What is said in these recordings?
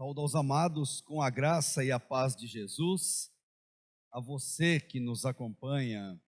Saúdo aos amados com a graça e a paz de Jesus, a você que nos acompanha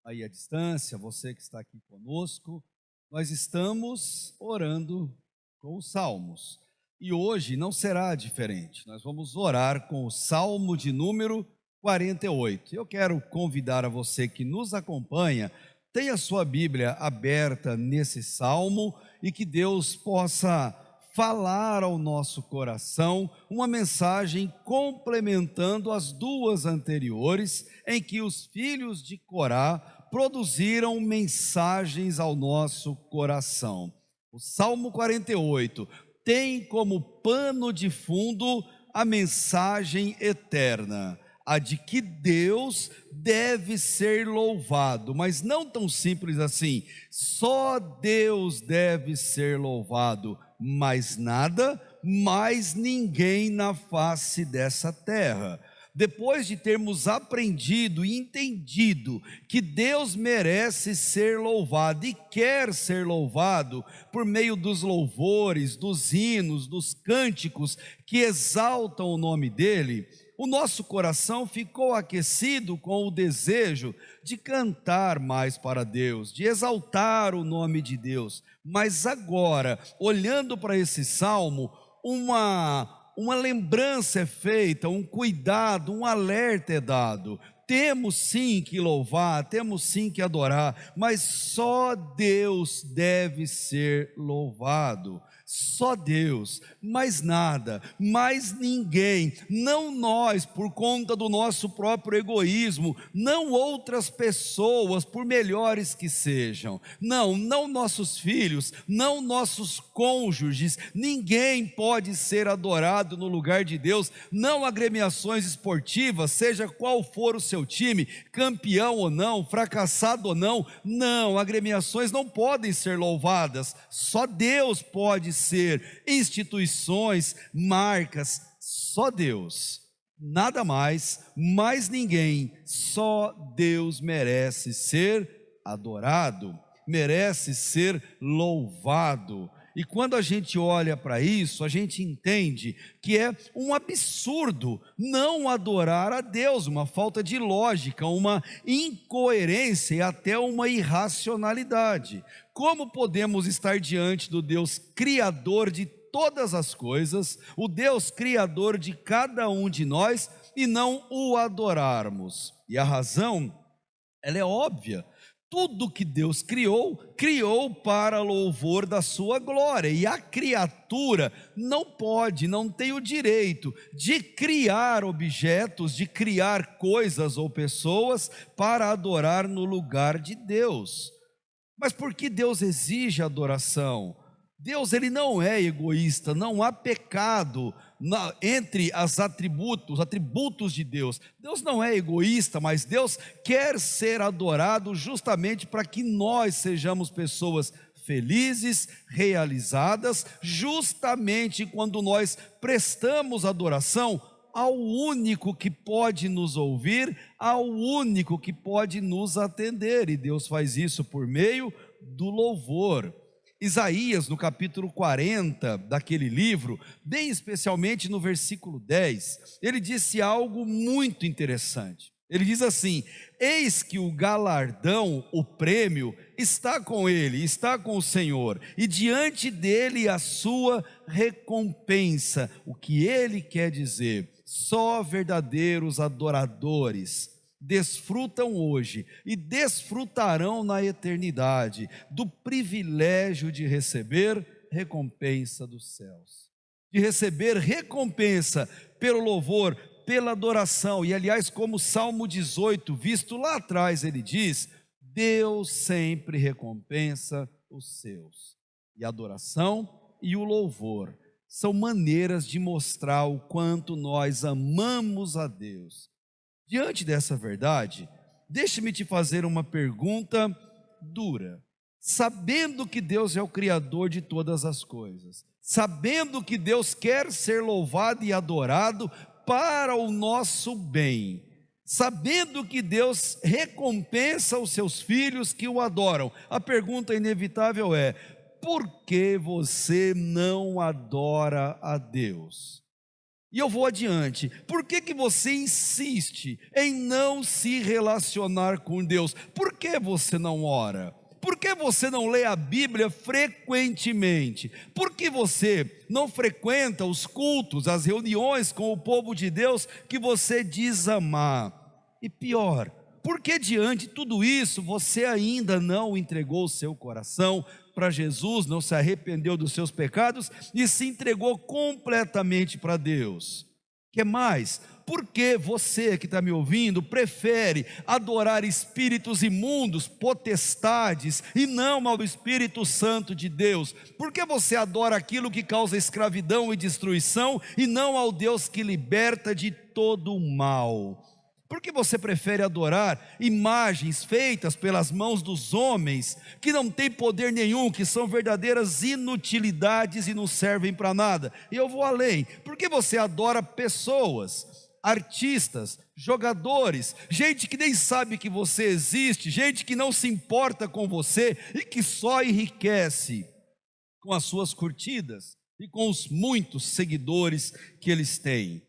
aí à distância, você que está aqui conosco. Nós estamos orando com os salmos e hoje não será diferente. Nós vamos orar com o salmo de número 48. Eu quero convidar a você que nos acompanha, tenha sua Bíblia aberta nesse salmo e que Deus possa falar ao nosso coração uma mensagem complementando as duas anteriores, em que os filhos de Corá produziram mensagens ao nosso coração. O Salmo 48 tem como pano de fundo a mensagem eterna, a de que Deus deve ser louvado, mas não tão simples assim. Só Deus deve ser louvado, mais nada, mais ninguém na face dessa terra. Depois de termos aprendido e entendido que Deus merece ser louvado e quer ser louvado por meio dos louvores, dos hinos, dos cânticos que exaltam o nome dele, o nosso coração ficou aquecido com o desejo de cantar mais para Deus, de exaltar o nome de Deus. Mas agora, olhando para esse salmo, uma lembrança é feita, um cuidado, um alerta é dado. Temos sim que louvar, temos sim que adorar, mas só Deus deve ser louvado. Só Deus, mais nada, mais ninguém, não nós por conta do nosso próprio egoísmo, não outras pessoas por melhores que sejam, não nossos filhos, não nossos cônjuges, ninguém pode ser adorado no lugar de Deus, não agremiações esportivas, seja qual for o seu time, campeão ou não, fracassado ou não, agremiações não podem ser louvadas, só Deus pode ser, instituições, marcas, só Deus, nada mais, mais ninguém, só Deus merece ser adorado, merece ser louvado. E quando a gente olha para isso, a gente entende que é um absurdo não adorar a Deus, uma falta de lógica, uma incoerência e até uma irracionalidade. Como podemos estar diante do Deus criador de todas as coisas, o Deus criador de cada um de nós, e não o adorarmos? E a razão, ela é óbvia. Tudo que Deus criou, criou para louvor da sua glória, e a criatura não pode, não tem o direito de criar objetos, de criar coisas ou pessoas para adorar no lugar de Deus. Mas por que Deus exige adoração? Deus, ele não é egoísta, não há pecado entre os atributos de Deus. Deus não é egoísta, mas Deus quer ser adorado justamente para que nós sejamos pessoas felizes, realizadas, justamente quando nós prestamos adoração ao único que pode nos ouvir, ao único que pode nos atender, e Deus faz isso por meio do louvor. Isaías, no capítulo 40 daquele livro, bem especialmente no versículo 10, ele disse algo muito interessante. Ele diz assim: eis que o galardão, o prêmio, está com ele, está com o Senhor, e diante dele a sua recompensa. O que ele quer dizer? Só verdadeiros adoradores desfrutam hoje e desfrutarão na eternidade do privilégio de receber recompensa dos céus, de receber recompensa pelo louvor, pela adoração. E aliás, como o Salmo 18, visto lá atrás, ele diz: Deus sempre recompensa os seus. E a adoração e o louvor são maneiras de mostrar o quanto nós amamos a Deus. Diante dessa verdade, deixe-me te fazer uma pergunta dura. Sabendo que Deus é o Criador de todas as coisas, sabendo que Deus quer ser louvado e adorado para o nosso bem, sabendo que Deus recompensa os seus filhos que o adoram, a pergunta inevitável é: por que você não adora a Deus? E eu vou adiante. Por que que você insiste em não se relacionar com Deus? Por que você não ora? Por que você não lê a Bíblia frequentemente? Por que você não frequenta os cultos, as reuniões com o povo de Deus que você diz amar? E pior, por que diante de tudo isso você ainda não entregou o seu coração para Jesus, não se arrependeu dos seus pecados e se entregou completamente para Deus? Que mais? Por que você que está me ouvindo prefere adorar espíritos imundos, potestades, e não ao Espírito Santo de Deus? Por que você adora aquilo que causa escravidão e destruição e não ao Deus que liberta de todo o mal? Por que você prefere adorar imagens feitas pelas mãos dos homens, que não têm poder nenhum, que são verdadeiras inutilidades e não servem para nada? E eu vou além. Por que você adora pessoas, artistas, jogadores, gente que nem sabe que você existe, gente que não se importa com você e que só enriquece com as suas curtidas e com os muitos seguidores que eles têm?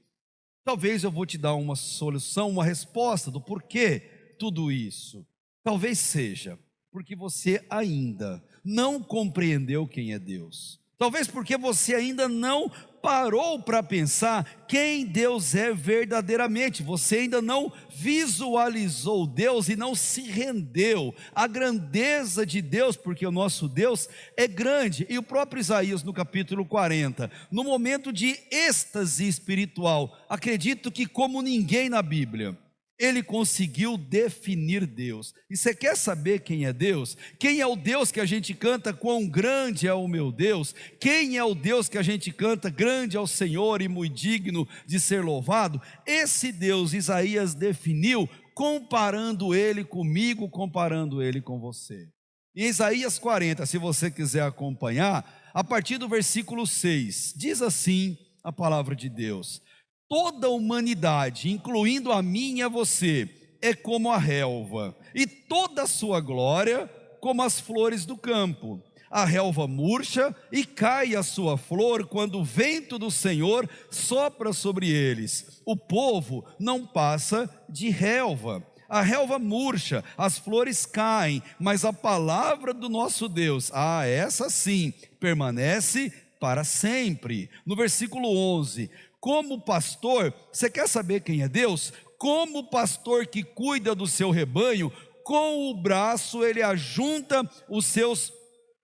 Talvez eu vou te dar uma solução, uma resposta do porquê tudo isso. Talvez seja porque você ainda não compreendeu quem é Deus. Talvez porque você ainda não parou para pensar quem Deus é verdadeiramente. Você ainda não visualizou Deus e não se rendeu à grandeza de Deus, porque o nosso Deus é grande. E o próprio Isaías, no capítulo 40, no momento de êxtase espiritual, acredito que como ninguém na Bíblia, ele conseguiu definir Deus. E você quer saber quem é Deus? Quem é o Deus que a gente canta, quão grande é o meu Deus? Quem é o Deus que a gente canta, grande é o Senhor e muito digno de ser louvado? Esse Deus Isaías definiu, comparando ele comigo, comparando ele com você. Em Isaías 40, se você quiser acompanhar, a partir do versículo 6, diz assim a palavra de Deus: toda a humanidade, incluindo a mim e a você, é como a relva, e toda a sua glória como as flores do campo. A relva murcha e cai a sua flor quando o vento do Senhor sopra sobre eles. O povo não passa de relva. A relva murcha, as flores caem, mas a palavra do nosso Deus, essa sim, permanece para sempre. No versículo 11, como pastor, você quer saber quem é Deus? Como pastor que cuida do seu rebanho, com o braço ele ajunta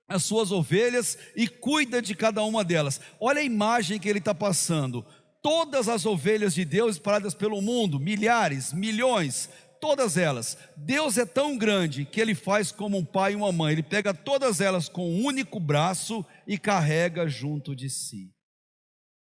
as suas ovelhas e cuida de cada uma delas. Olha a imagem que ele está passando. Todas as ovelhas de Deus espalhadas pelo mundo, milhares, milhões, todas elas. Deus é tão grande que ele faz como um pai e uma mãe. Ele pega todas elas com um único braço e carrega junto de si.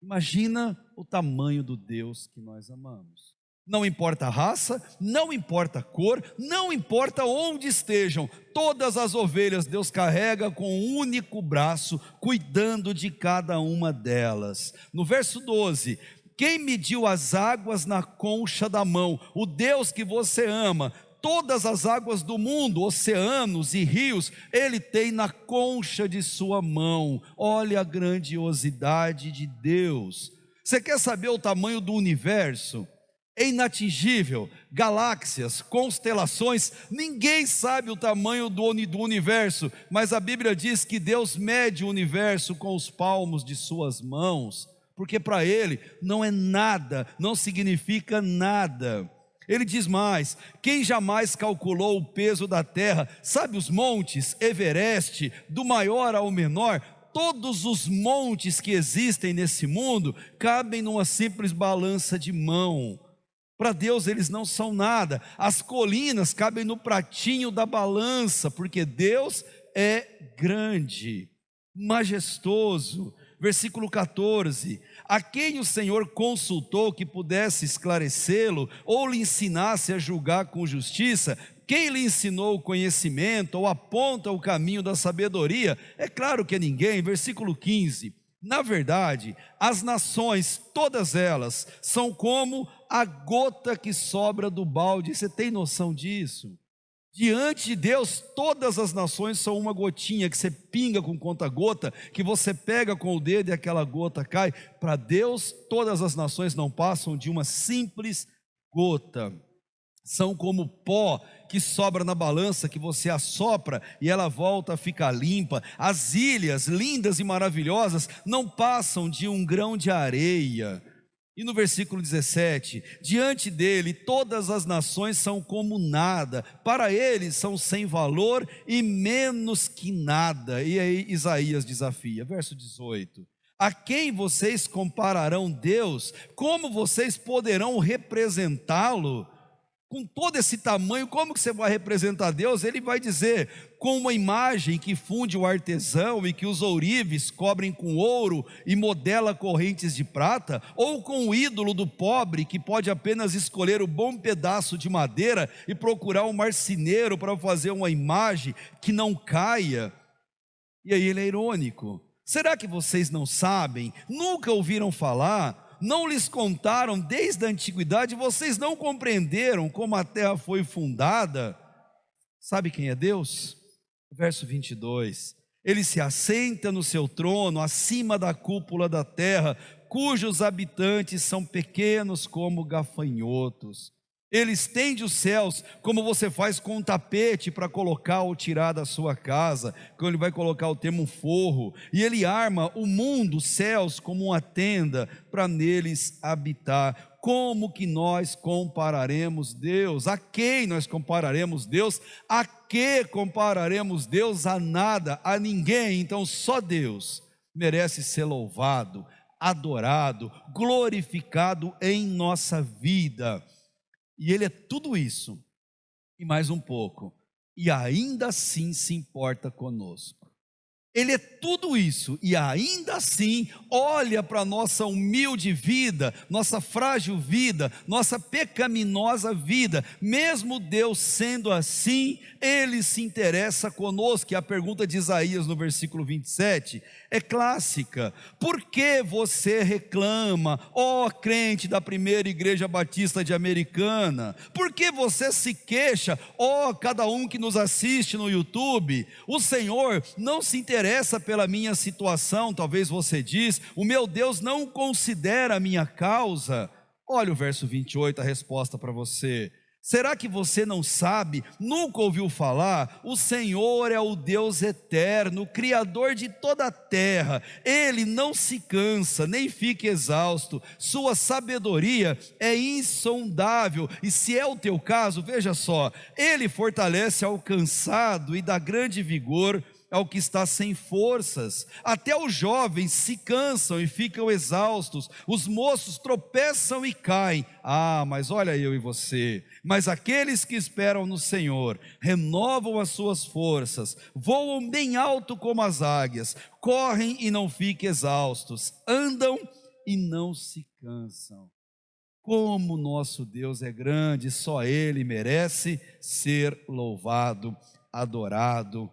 Imagina o tamanho do Deus que nós amamos. Não importa a raça, não importa a cor, não importa onde estejam, todas as ovelhas Deus carrega com um único braço, cuidando de cada uma delas. No verso 12, quem mediu as águas na concha da mão? O Deus que você ama. Todas as águas do mundo, oceanos e rios, ele tem na concha de sua mão. Olha a grandiosidade de Deus. Você quer saber o tamanho do universo? É inatingível. Galáxias, constelações, ninguém sabe o tamanho do universo, mas a Bíblia diz que Deus mede o universo com os palmos de suas mãos, porque para ele não é nada, não significa nada. Ele diz mais: quem jamais calculou o peso da terra? Sabe os montes, Everest, do maior ao menor? Todos os montes que existem nesse mundo cabem numa simples balança de mão. Para Deus eles não são nada. As colinas cabem no pratinho da balança, porque Deus é grande, majestoso. Versículo 14, a quem o Senhor consultou que pudesse esclarecê-lo, ou lhe ensinasse a julgar com justiça? Quem lhe ensinou o conhecimento, ou aponta o caminho da sabedoria? É claro que é ninguém. Versículo 15, na verdade, as nações, todas elas, são como a gota que sobra do balde. Você tem noção disso? Diante de Deus, todas as nações são uma gotinha que você pinga com conta-gota, que você pega com o dedo e aquela gota cai. Para Deus, todas as nações não passam de uma simples gota. São como pó que sobra na balança, que você assopra e ela volta a ficar limpa. As ilhas, lindas e maravilhosas, não passam de um grão de areia. E no versículo 17, diante dele todas as nações são como nada, para ele são sem valor e menos que nada. E aí Isaías desafia, verso 18: a quem vocês compararão Deus? Como vocês poderão representá-lo? Com todo esse tamanho, como que você vai representar Deus? Ele vai dizer, com uma imagem que funde o artesão e que os ourives cobrem com ouro e modela correntes de prata, ou com o ídolo do pobre que pode apenas escolher o bom pedaço de madeira e procurar um marceneiro para fazer uma imagem que não caia. E aí ele é irônico. Será que vocês não sabem? Nunca ouviram falar? Não lhes contaram desde a antiguidade? Vocês não compreenderam como a terra foi fundada? Sabe quem é Deus? Verso 22, ele se assenta no seu trono, acima da cúpula da terra, cujos habitantes são pequenos como gafanhotos. Ele estende os céus, como você faz com um tapete para colocar ou tirar da sua casa, quando ele vai colocar o termo forro, e ele arma o mundo, os céus, como uma tenda, para neles habitar. Como que nós compararemos Deus? A quem nós compararemos Deus? A que compararemos Deus? A nada, a ninguém. Então só Deus merece ser louvado, adorado, glorificado em nossa vida. E ele é tudo isso, e mais um pouco, e ainda assim se importa conosco. Ele é tudo isso, e ainda assim olha para a nossa humilde vida, nossa frágil vida, nossa pecaminosa vida. Mesmo Deus sendo assim, Ele se interessa conosco. E a pergunta de Isaías no versículo 27 é clássica: por que você reclama, ó crente da primeira igreja batista de Americana? Por que você se queixa, ó cada um que nos assiste no YouTube? O Senhor não se interessa pela minha situação. Talvez você diz, o meu Deus não considera a minha causa. Olha o verso 28, a resposta para você. Será que você não sabe, nunca ouviu falar? O Senhor é o Deus eterno, Criador de toda a terra. Ele não se cansa, nem fica exausto. Sua sabedoria é insondável. E se é o teu caso, veja só, Ele fortalece ao cansado e dá grande vigor ao que está sem forças. Até os jovens se cansam e ficam exaustos, os moços tropeçam e caem. Mas olha eu e você. Mas aqueles que esperam no Senhor renovam as suas forças, voam bem alto como as águias, correm e não ficam exaustos, andam e não se cansam. Como nosso Deus é grande, só Ele merece ser louvado, adorado.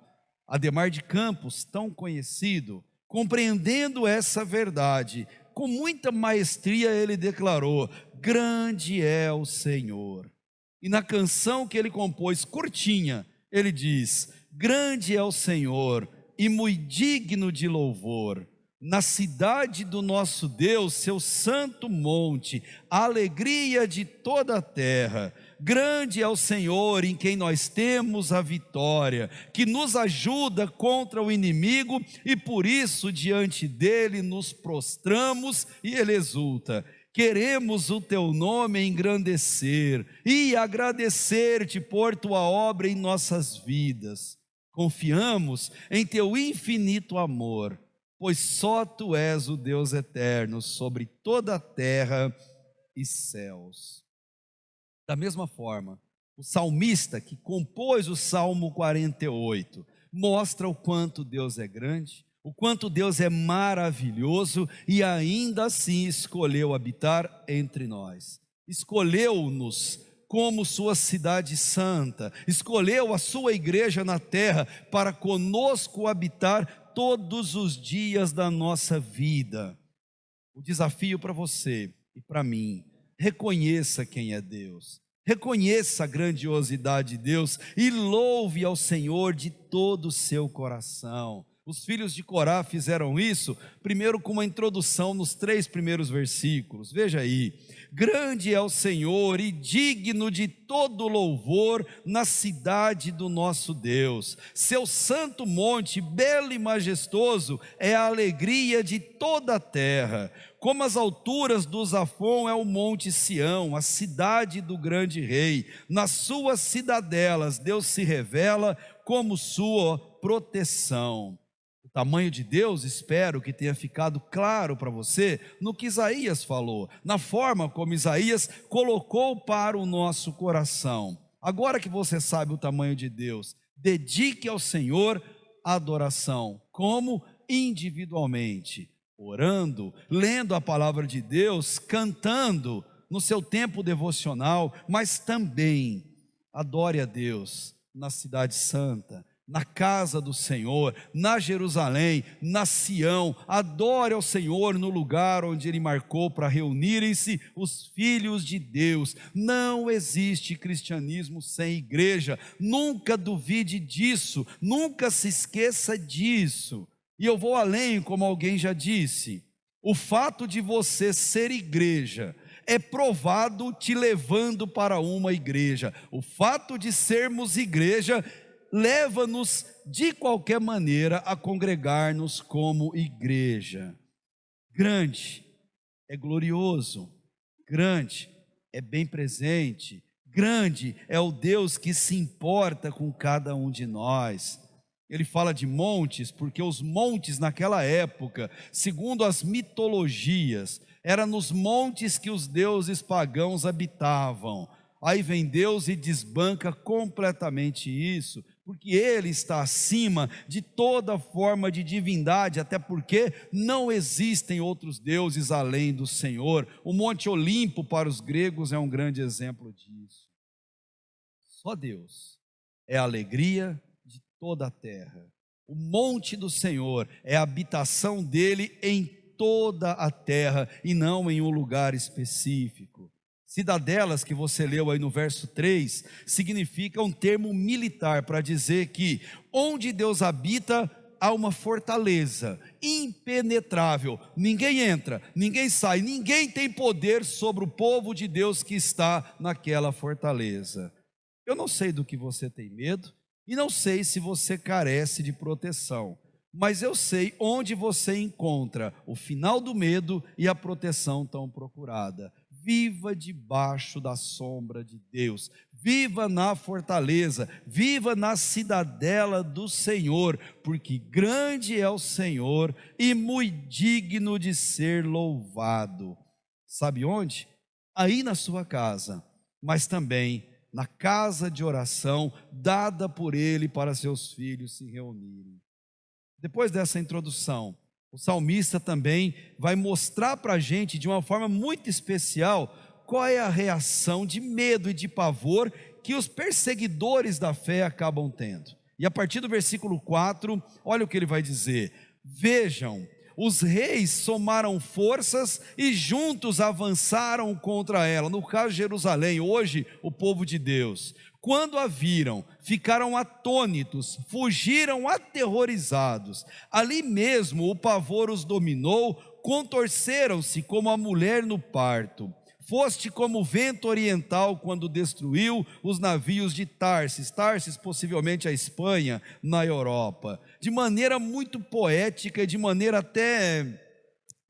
Ademar de Campos, tão conhecido, compreendendo essa verdade, com muita maestria ele declarou: grande é o Senhor. E na canção que ele compôs, curtinha, ele diz: grande é o Senhor e muito digno de louvor. Na cidade do nosso Deus, seu santo monte, a alegria de toda a terra. Grande é o Senhor em quem nós temos a vitória, que nos ajuda contra o inimigo, e por isso diante dele nos prostramos e ele exulta. Queremos o teu nome engrandecer e agradecer-te por tua obra em nossas vidas. Confiamos em teu infinito amor, pois só tu és o Deus eterno sobre toda a terra e céus. Da mesma forma, o salmista que compôs o Salmo 48 mostra o quanto Deus é grande, o quanto Deus é maravilhoso e ainda assim escolheu habitar entre nós. Escolheu-nos como sua cidade santa, escolheu a sua igreja na terra para conosco habitar todos os dias da nossa vida. O desafio para você e para mim: reconheça quem é Deus. Reconheça a grandiosidade de Deus e louve ao Senhor de todo o seu coração. Os filhos de Corá fizeram isso, primeiro com uma introdução nos 3 primeiros versículos. Veja aí: grande é o Senhor e digno de todo louvor na cidade do nosso Deus. Seu santo monte, belo e majestoso, é a alegria de toda a terra. Como as alturas do Zafon é o monte Sião, a cidade do grande rei. Nas suas cidadelas Deus se revela como sua proteção. O tamanho de Deus, espero que tenha ficado claro para você no que Isaías falou, na forma como Isaías colocou para o nosso coração. Agora que você sabe o tamanho de Deus, dedique ao Senhor a adoração, como individualmente, orando, lendo a palavra de Deus, cantando no seu tempo devocional, mas também adore a Deus na cidade santa, na casa do Senhor, na Jerusalém, na Sião. Adore ao Senhor no lugar onde Ele marcou para reunirem-se os filhos de Deus. Não existe cristianismo sem igreja, nunca duvide disso, nunca se esqueça disso. E eu vou além, como alguém já disse: o fato de você ser igreja é provado te levando para uma igreja. O fato de sermos igreja leva-nos de qualquer maneira a congregar-nos como igreja. Grande é glorioso, grande é bem presente, grande é o Deus que se importa com cada um de nós. Ele fala de montes, porque os montes naquela época, segundo as mitologias, era nos montes que os deuses pagãos habitavam. Aí vem Deus e desbanca completamente isso, porque Ele está acima de toda forma de divindade, até porque não existem outros deuses além do Senhor. O Monte Olimpo para os gregos é um grande exemplo disso. Só Deus é a alegria de toda a terra. O monte do Senhor é a habitação dele em toda a terra e não em um lugar específico. Cidadelas, que você leu aí no verso 3, significa um termo militar para dizer que onde Deus habita há uma fortaleza impenetrável. Ninguém entra, ninguém sai, ninguém tem poder sobre o povo de Deus que está naquela fortaleza. Eu não sei do que você tem medo e não sei se você carece de proteção, mas eu sei onde você encontra o final do medo e a proteção tão procurada. Viva debaixo da sombra de Deus, viva na fortaleza, viva na cidadela do Senhor, porque grande é o Senhor e muito digno de ser louvado. Sabe onde? Aí na sua casa, mas também na casa de oração dada por Ele para seus filhos se reunirem. Depois dessa introdução, o salmista também vai mostrar para a gente de uma forma muito especial qual é a reação de medo e de pavor que os perseguidores da fé acabam tendo. E a partir do versículo 4, olha o que ele vai dizer: vejam, os reis somaram forças e juntos avançaram contra ela. No caso de Jerusalém, hoje o povo de Deus, quando a viram, ficaram atônitos, fugiram aterrorizados. Ali mesmo o pavor os dominou, contorceram-se como a mulher no parto. Foste como o vento oriental quando destruiu os navios de Tarsis. Tarsis, possivelmente a Espanha, na Europa. De maneira muito poética e de maneira até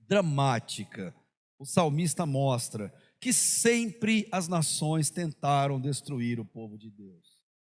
dramática, o salmista mostra que sempre as nações tentaram destruir o povo de Deus.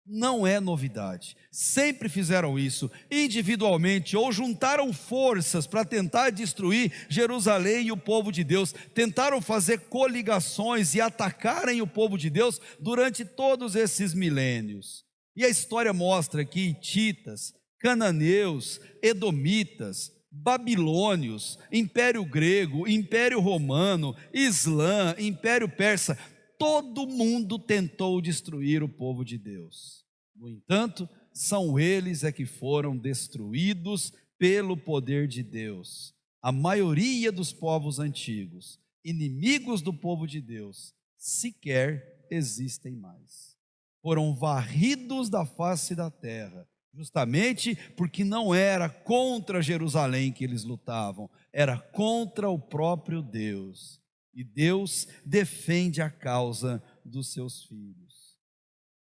Não é novidade, sempre fizeram isso, individualmente, ou juntaram forças para tentar destruir Jerusalém e o povo de Deus, tentaram fazer coligações e atacarem o povo de Deus durante todos esses milênios. E a história mostra que hititas, cananeus, edomitas, babilônios, Império Grego, Império Romano, Islã, Império Persa, todo mundo tentou destruir o povo de Deus. No entanto, são eles que foram destruídos pelo poder de Deus. A maioria dos povos antigos, inimigos do povo de Deus, sequer existem mais. Foram varridos da face da terra, justamente porque não era contra Jerusalém que eles lutavam, era contra o próprio Deus. E Deus defende a causa dos seus filhos.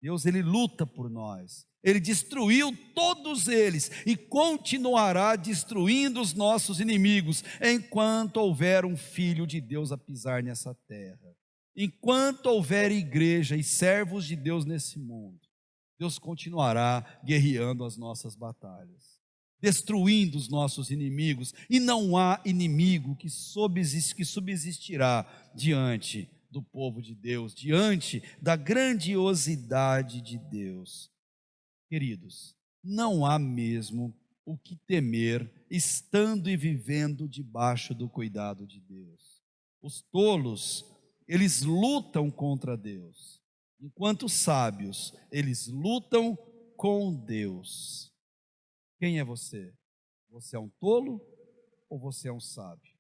Deus, Ele luta por nós. Ele destruiu todos eles e continuará destruindo os nossos inimigos enquanto houver um filho de Deus a pisar nessa terra. Enquanto houver igreja e servos de Deus nesse mundo, Deus continuará guerreando as nossas batalhas, destruindo os nossos inimigos, e não há inimigo que subsistirá diante do povo de Deus, diante da grandiosidade de Deus. Queridos, não há mesmo o que temer estando e vivendo debaixo do cuidado de Deus. Os tolos, eles lutam contra Deus, enquanto os sábios, eles lutam com Deus. Quem é você? Você é um tolo ou você é um sábio?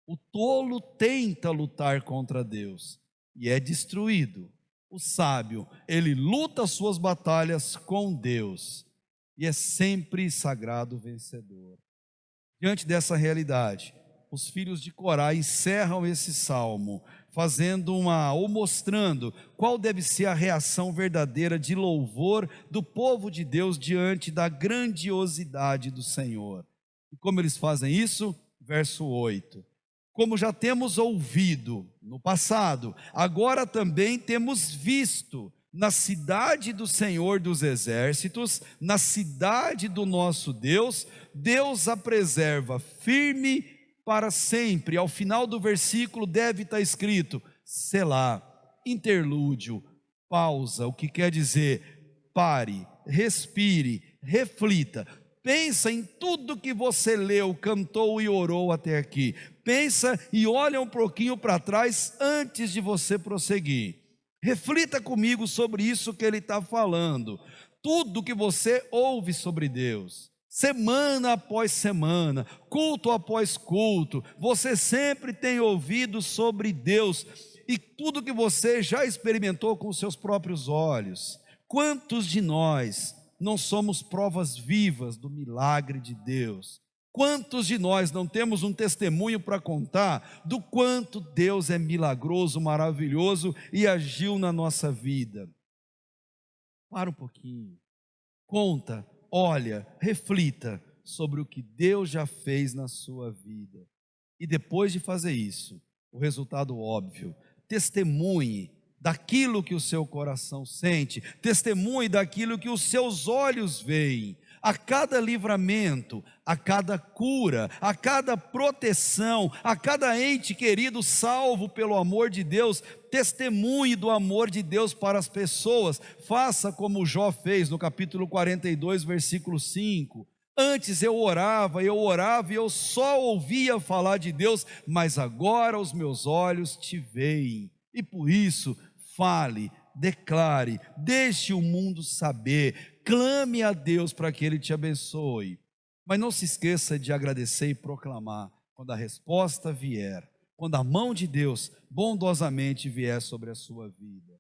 O tolo tenta lutar contra Deus e é destruído. O sábio, ele luta as suas batalhas com Deus e é sempre sagrado vencedor. Diante dessa realidade, os filhos de Corá encerram esse salmo, mostrando qual deve ser a reação verdadeira de louvor do povo de Deus diante da grandiosidade do Senhor. E como eles fazem isso? Verso 8. Como já temos ouvido no passado, agora também temos visto na cidade do Senhor dos Exércitos, na cidade do nosso Deus, Deus a preserva firme para sempre. Ao final do versículo deve estar escrito Selá, interlúdio, pausa, o que quer dizer pare, respire, reflita. Pensa em tudo que você leu, cantou e orou até aqui. Pensa e olha um pouquinho para trás antes de você prosseguir. Reflita comigo sobre isso que ele está falando. Tudo que você ouve sobre Deus, semana após semana, culto após culto, você sempre tem ouvido sobre Deus e tudo que você já experimentou com os seus próprios olhos. Quantos de nós não somos provas vivas do milagre de Deus? Quantos de nós não temos um testemunho para contar do quanto Deus é milagroso, maravilhoso e agiu na nossa vida? Para um pouquinho, conta, olha, reflita sobre o que Deus já fez na sua vida. E depois de fazer isso, o resultado óbvio, testemunhe daquilo que o seu coração sente, testemunhe daquilo que os seus olhos veem. A cada livramento, a cada cura, a cada proteção, a cada ente querido salvo pelo amor de Deus, testemunhe do amor de Deus para as pessoas. Faça como Jó fez no capítulo 42, versículo 5. Antes eu orava e eu só ouvia falar de Deus, mas agora os meus olhos te veem. E por isso, fale, declare, deixe o mundo saber, clame a Deus para que Ele te abençoe. Mas não se esqueça de agradecer e proclamar quando a resposta vier, quando a mão de Deus bondosamente vier sobre a sua vida.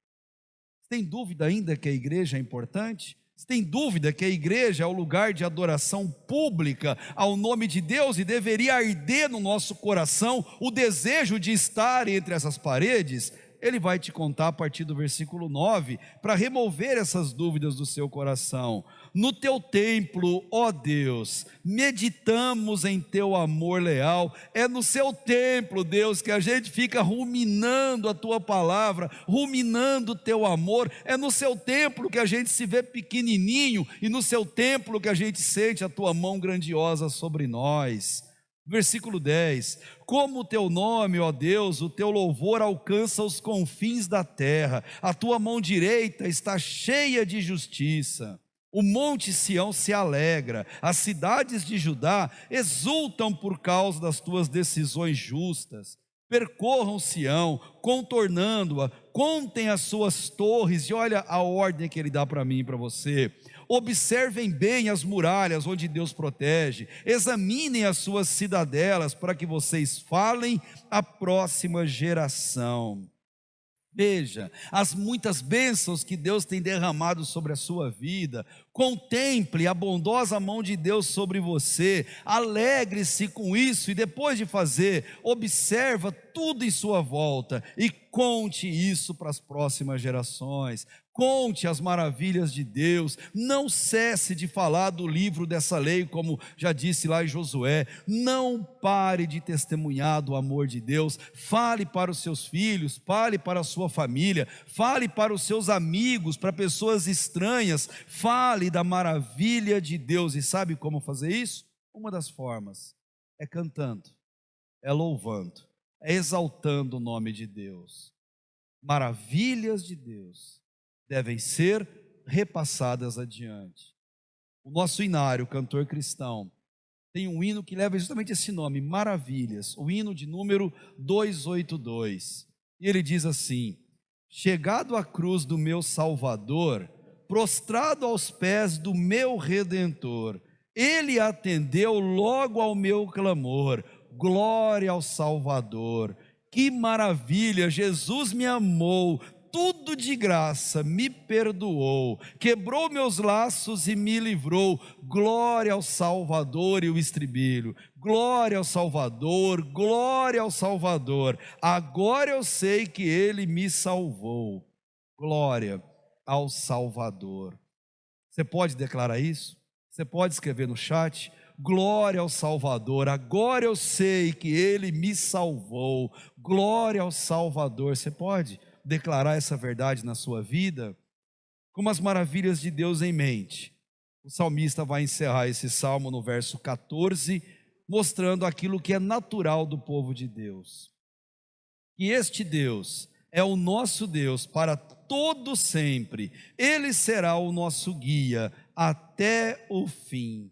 Tem dúvida ainda que a igreja é importante? Tem dúvida que a igreja é o lugar de adoração pública ao nome de Deus e deveria arder no nosso coração o desejo de estar entre essas paredes? Ele vai te contar a partir do versículo 9, para remover essas dúvidas do seu coração. No teu templo, ó Deus, meditamos em teu amor leal. É no seu templo, Deus, que a gente fica ruminando a tua palavra, ruminando o teu amor. É no seu templo que a gente se vê pequenininho e no seu templo que a gente sente a tua mão grandiosa sobre nós. Versículo 10, como o teu nome, ó Deus, o teu louvor alcança os confins da terra, a tua mão direita está cheia de justiça. O monte Sião se alegra, as cidades de Judá exultam por causa das tuas decisões justas. Percorram Sião, contornando-a, contem as suas torres, e olha a ordem que ele dá para mim e para você. Observem bem as muralhas onde Deus protege, examinem as suas cidadelas para que vocês falem à próxima geração. Veja as muitas bênçãos que Deus tem derramado sobre a sua vida. Contemple a bondosa mão de Deus sobre você. Alegre-se com isso e depois de fazer, observa tudo em sua volta e conte isso para as próximas gerações. Conte as maravilhas de Deus. Não cesse de falar do livro dessa lei, como já disse lá em Josué. Não pare de testemunhar do amor de Deus. Fale para os seus filhos, fale para a sua família, fale para os seus amigos, para pessoas estranhas. Fale da maravilha de Deus. E sabe como fazer isso? Uma das formas é cantando, é louvando, é exaltando o nome de Deus. Maravilhas de Deus devem ser repassadas adiante. O nosso hinário, o cantor cristão, tem um hino que leva justamente esse nome, Maravilhas, o hino de número 282. E ele diz assim: chegado à cruz do meu Salvador, prostrado aos pés do meu Redentor, ele atendeu logo ao meu clamor. Glória ao Salvador. Que maravilha, Jesus me amou, tudo de graça me perdoou, quebrou meus laços e me livrou. Glória ao Salvador. E o estribilho: glória ao Salvador, glória ao Salvador, agora eu sei que ele me salvou. Glória ao Salvador. Você pode declarar isso? Você pode escrever no chat: glória ao Salvador, agora eu sei que ele me salvou. Glória ao Salvador. Você pode declarar essa verdade na sua vida? Com as maravilhas de Deus em mente, o salmista vai encerrar esse salmo no verso 14, mostrando aquilo que é natural do povo de Deus. E este Deus é o nosso Deus para todo sempre. Ele será o nosso guia até o fim.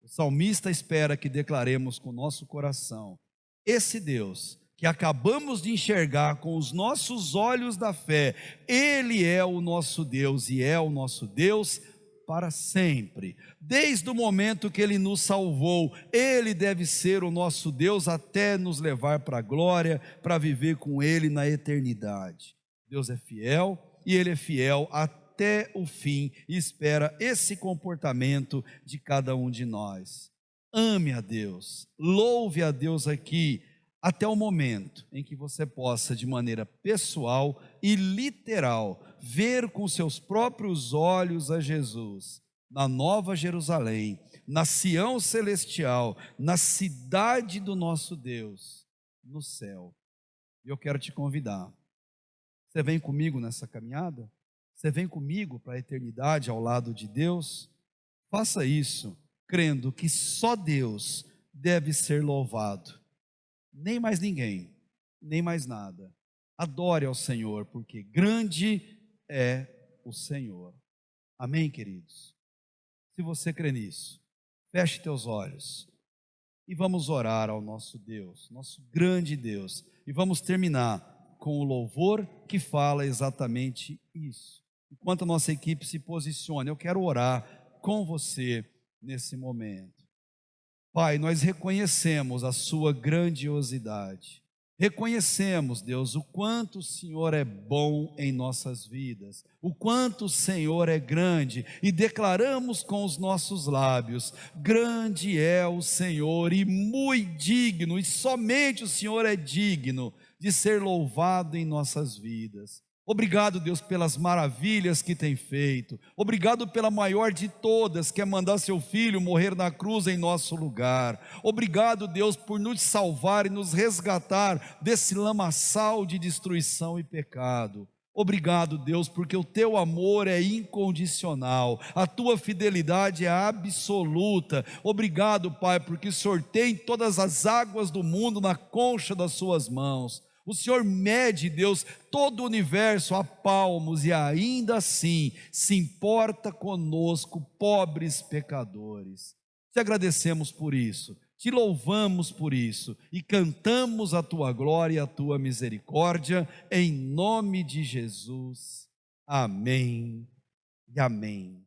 O salmista espera que declaremos com o nosso coração: esse Deus que acabamos de enxergar com os nossos olhos da fé, Ele é o nosso Deus e é o nosso Deus para sempre. Desde o momento que Ele nos salvou, Ele deve ser o nosso Deus até nos levar para a glória, para viver com Ele na eternidade. Deus é fiel e Ele é fiel até o fim e espera esse comportamento de cada um de nós. Ame a Deus, louve a Deus aqui, até o momento em que você possa, de maneira pessoal e literal, ver com seus próprios olhos a Jesus, na Nova Jerusalém, na Sião Celestial, na cidade do nosso Deus, no céu. E eu quero te convidar. Você vem comigo nessa caminhada? Você vem comigo para a eternidade ao lado de Deus? Faça isso, crendo que só Deus deve ser louvado. Nem mais ninguém, nem mais nada. Adore ao Senhor, porque grande é o Senhor. Amém, queridos? Se você crê nisso, feche teus olhos e vamos orar ao nosso Deus, nosso grande Deus. E vamos terminar com o louvor que fala exatamente isso. Enquanto a nossa equipe se posiciona, eu quero orar com você nesse momento. Pai, nós reconhecemos a sua grandiosidade, reconhecemos, Deus, o quanto o Senhor é bom em nossas vidas, o quanto o Senhor é grande, e declaramos com os nossos lábios: grande é o Senhor e muito digno, e somente o Senhor é digno de ser louvado em nossas vidas. Obrigado, Deus, pelas maravilhas que tem feito. Obrigado pela maior de todas, que é mandar seu Filho morrer na cruz em nosso lugar. Obrigado, Deus, por nos salvar e nos resgatar desse lamaçal de destruição e pecado. Obrigado, Deus, porque o teu amor é incondicional, a tua fidelidade é absoluta. Obrigado, Pai, porque o Senhor tem todas as águas do mundo na concha das suas mãos. O Senhor mede, Deus, todo o universo a palmos e ainda assim se importa conosco, pobres pecadores. Te agradecemos por isso, te louvamos por isso e cantamos a tua glória e a tua misericórdia, em nome de Jesus. Amém e amém.